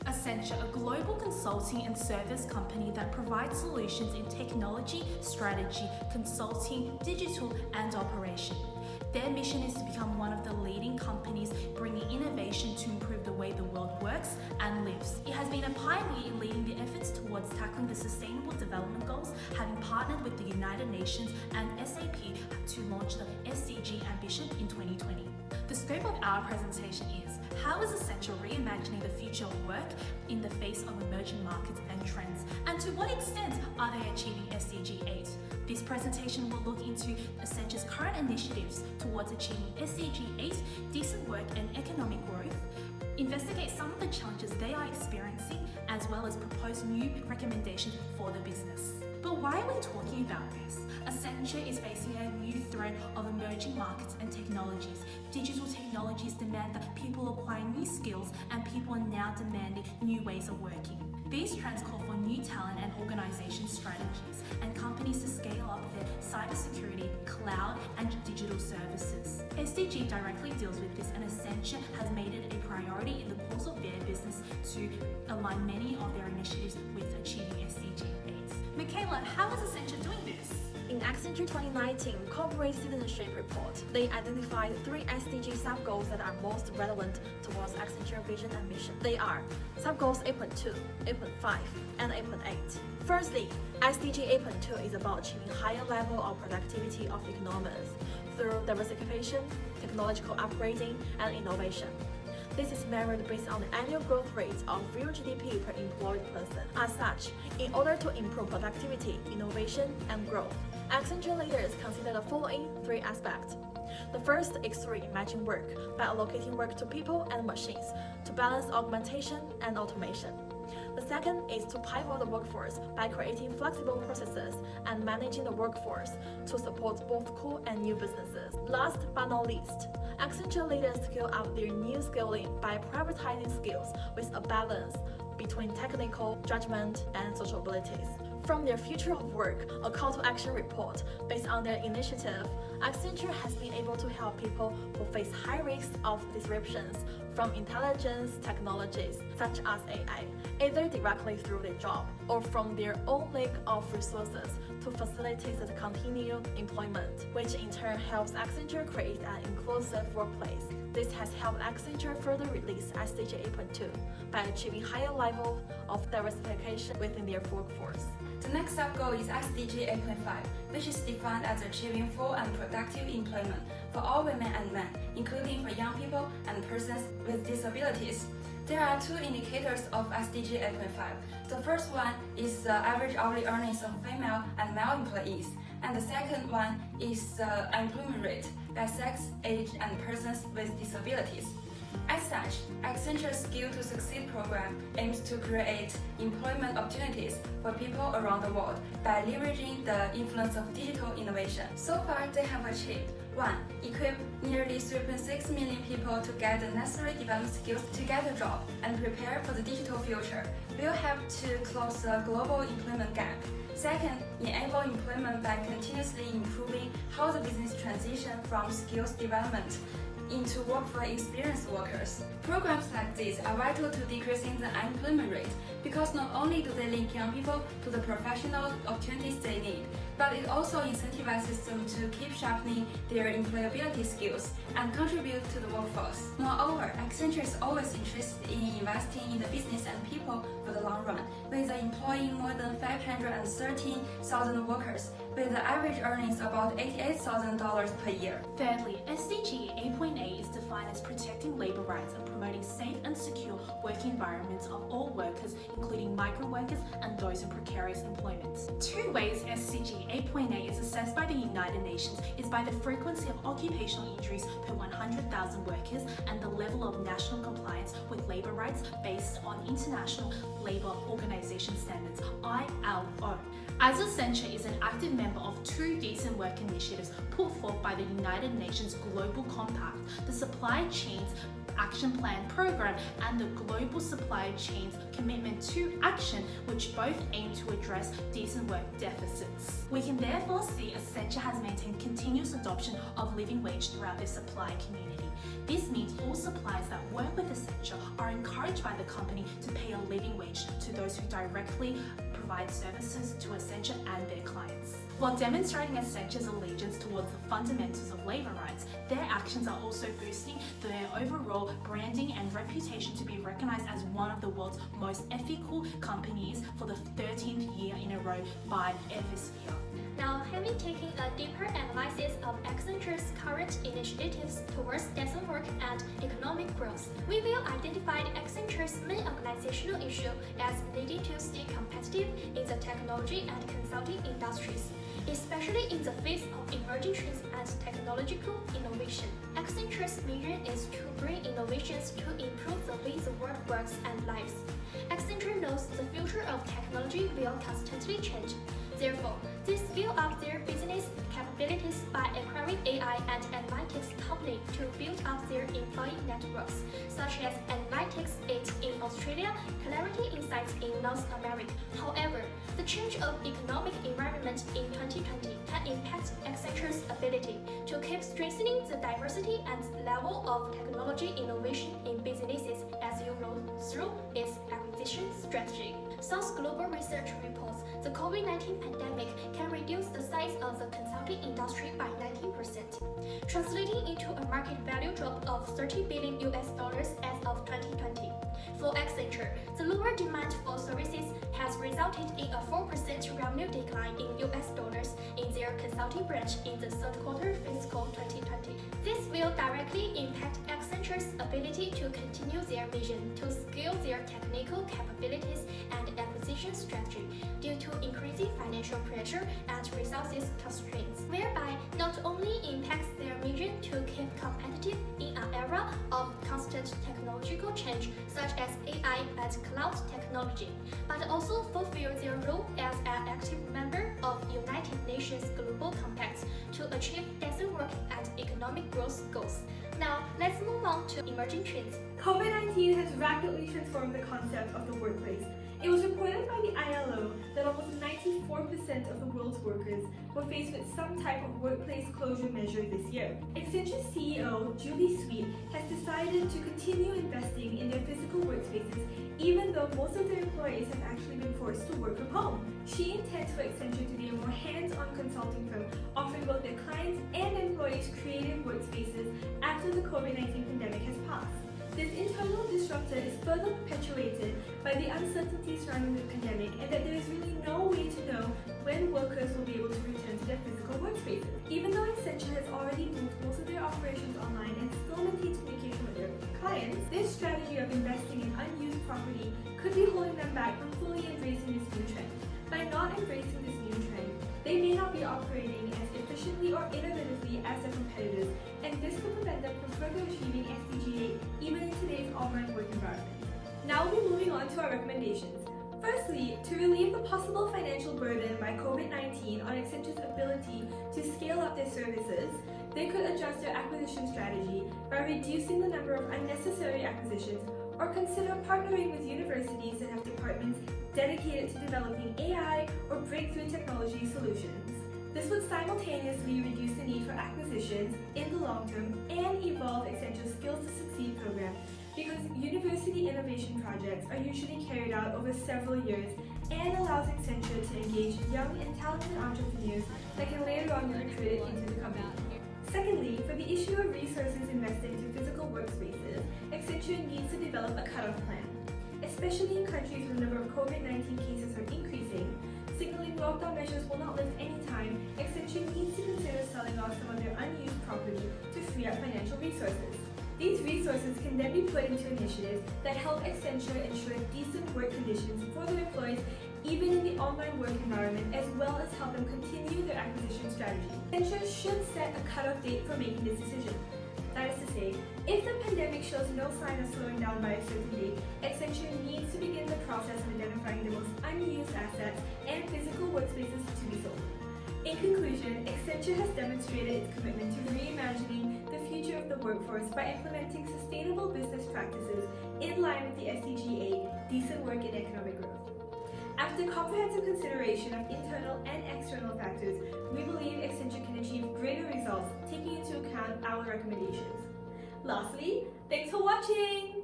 Accenture, a global consulting and service company that provides solutions in technology, strategy, consulting, digital, and operation. Their mission is to become one of the leading companies bringing innovation to improve the way the world works and lives. It has been a pioneer in leading the efforts towards tackling the Sustainable Development Goals, having partnered with the United Nations and SAP to launch the SDG ambition in 2020. The scope of our presentation is, how is Accenture reimagining the future of work in the face of emerging markets and trends? And to what extent are they achieving SDG 8? This presentation will look into Accenture's current initiatives towards achieving SDG 8, decent work and economic growth, investigate some of the challenges they are experiencing, as well as propose new recommendations for the business. But why are we talking about this? Accenture is facing a new threat of emerging markets and technologies. Digital technologies demand that people acquire new skills, and people are now demanding new ways of working. These trends call for new talent and organization strategies, and companies to scale up their cybersecurity, cloud, and digital services. SDG directly deals with this, and Accenture has made it a priority in the course of their business to align many of their initiatives with achieving SDG 8. Michaela, how is Accenture doing this? In Accenture 2019 Corporate Citizenship Report, they identified 3 SDG sub-goals that are most relevant towards Accenture vision and mission. They are sub-goals 8.2, 8.5, and 8.8. Firstly, SDG 8.2 is about achieving higher level of productivity of economies through diversification, technological upgrading, and innovation. This is measured based on the annual growth rate of real GDP per employed person. As such, in order to improve productivity, innovation, and growth, Accenture leaders consider the following 3 aspects. The first is through reimagining work by allocating work to people and machines to balance augmentation and automation. The second is to pivot the workforce by creating flexible processes and managing the workforce to support both core and new businesses. Last but not least, Accenture leaders scale up their new scaling by prioritizing skills with a balance between technical, judgment, and social abilities. From their Future of Work, a call to action report based on their initiative, Accenture has been able to help people who face high risks of disruptions from intelligence technologies such as AI, either directly through their job or from their own lack of resources to facilitate the continued employment, which in turn helps Accenture create an inclusive workplace. This has helped Accenture further release SDG 8.2 by achieving higher level of diversification within their workforce. The next sub-goal is SDG 8.5, which is defined as achieving full and productive employment for all women and men, including for young people and persons with disabilities. There are 2 indicators of SDG 8.5. The first one is the average hourly earnings of female and male employees, and the second one is the employment rate by sex, age, and persons with disabilities. As such, Accenture's Skill to Succeed program aims to create employment opportunities for people around the world by leveraging the influence of digital innovation. So far, they have achieved 1. Equip nearly 3.6 million people to get the necessary development skills to get a job and prepare for the digital future. We'll have to close the global employment gap. Second, enable employment by continuously improving how the business transition from skills development into work for experienced workers. Programs like these are vital to decreasing the unemployment rate because not only do they link young people to the professional opportunities they need, but it also incentivizes them to keep sharpening their employability skills and contribute to the workforce. Moreover, Accenture is always interested in investing in the business and people for the long run, with employing more than 513,000 workers, with the average earnings about $88,000 per year. Thirdly, SDG 8.8 is defined as protecting labor rights and promoting safe and secure working environments of all workers, including migrant workers and those in precarious employment. 2 ways SDG 8.8 is assessed by the United Nations is by the frequency of occupational injuries per 100,000 workers and the level of national compliance with labor rights based on International Labour Organization Standards, ILO. As Accenture is an active member of 2 decent work initiatives put forth by the United Nations Global Compact, the Supply Chains Action Plan Program and the Global Supply Chains Commitment to Action, which both aim to address decent work deficits. We can therefore see Accenture has maintained continuous adoption of living wage throughout their supply community. This means all suppliers that work with Accenture are encouraged encouraged by the company to pay a living wage to those who directly provide services to Accenture and their clients. While demonstrating Accenture's allegiance towards the fundamentals of labour rights, their actions are also boosting their overall branding and reputation to be recognised as one of the world's most ethical companies for the 13th year in a row by Ethisphere. Now, having taken a deeper analysis of Accenture's current initiatives towards decent work and economic growth, we will identify Accenture's main organizational issue as needing to stay competitive in the technology and consulting industries, especially in the face of emerging trends and technological innovation. Accenture's mission is to bring innovations to improve the way the world works and lives. Accenture knows the future of technology will constantly change. Therefore, they scale up their business capabilities by acquiring AI and analytics company to build up their employee networks, such as Analytics 8 in Australia, Clarity Insights in North America. However, the change of economic environment in 2020 can impact Accenture's ability to keep strengthening the diversity and level of technology innovation in businesses as you roll through its acquisition strategy. South Global Research reports the COVID-19 pandemic can reduce the size of the consulting industry by 19%, translating into a market value drop of $30 billion as of 2020. For Accenture, the lower demand for services has resulted in a 4% revenue decline in US dollars in their consulting branch in the third quarter fiscal 2020. This will directly impact Accenture's ability to continue their vision to scale their technical capabilities and acquisition strategy due to increasing financial pressure and resources constraints, whereby not only impacts their mission to keep competitive in an era of constant technological change such as AI and cloud technology, but also fulfill their role as an active member of United Nations Global Compact to achieve decent work and economic growth goals. Now, let's move on to emerging trends. COVID-19 has rapidly transformed the concept of the workplace. It was reported by the ILO that almost 94% of the world's workers were faced with some type of workplace closure measure this year. Accenture CEO Julie Sweet has decided to continue investing in their physical workspaces even though most of their employees have actually been forced to work from home. She intends for Accenture to be a more hands-on consulting firm, offering both their clients and employees creative workspaces after the COVID-19 pandemic has passed. This internal disruptor is further perpetuated by the uncertainty surrounding the pandemic and that there is really no way to know when workers will be able to return to their physical workspaces. Even though Accenture has already moved most of their operations online and still maintains communication with their clients, this strategy of investing in unused property could be holding them back from fully embracing this new trend. By not embracing this new trend, they may not be operating as efficiently or innovatively as their competitors, and this could prevent them from further achieving SDG 8 even in today's online work environment. Now we'll be moving on to our recommendations. Firstly, to relieve the possible financial burden by COVID-19 on Accenture's ability to scale up their services, they could adjust their acquisition strategy by reducing the number of unnecessary acquisitions or consider partnering with universities that have departments dedicated to developing AI or breakthrough technology solutions. This would simultaneously reduce the need for acquisitions in the long term and evolve Accenture's Skills to Succeed program because university innovation projects are usually carried out over several years and allows Accenture to engage young and talented entrepreneurs that can later on be recruited into the company. Secondly, for the issue of resources invested into physical workspaces, Accenture needs to develop a cutoff plan. Especially in countries where the number of COVID-19 cases are increasing, signaling lockdown measures will not lift anytime, Accenture needs to consider selling off some of their unused property to free up financial resources. These resources can then be put into initiatives that help Accenture ensure decent work conditions for their employees even in the online work environment, as well as help them continue their acquisition strategy. Accenture should set a cutoff date for making this decision. That is to say, if the pandemic shows no sign of slowing down by a certain date, Accenture needs to begin the process of identifying the most unused assets and physical workspaces to be sold. In conclusion, Accenture has demonstrated its commitment to reimagining the future of the workforce by implementing sustainable business practices in line with the SDG 8, decent work and economic growth. After comprehensive consideration of internal and external factors, we believe Accenture can achieve greater results taking into account our recommendations. Lastly, thanks for watching!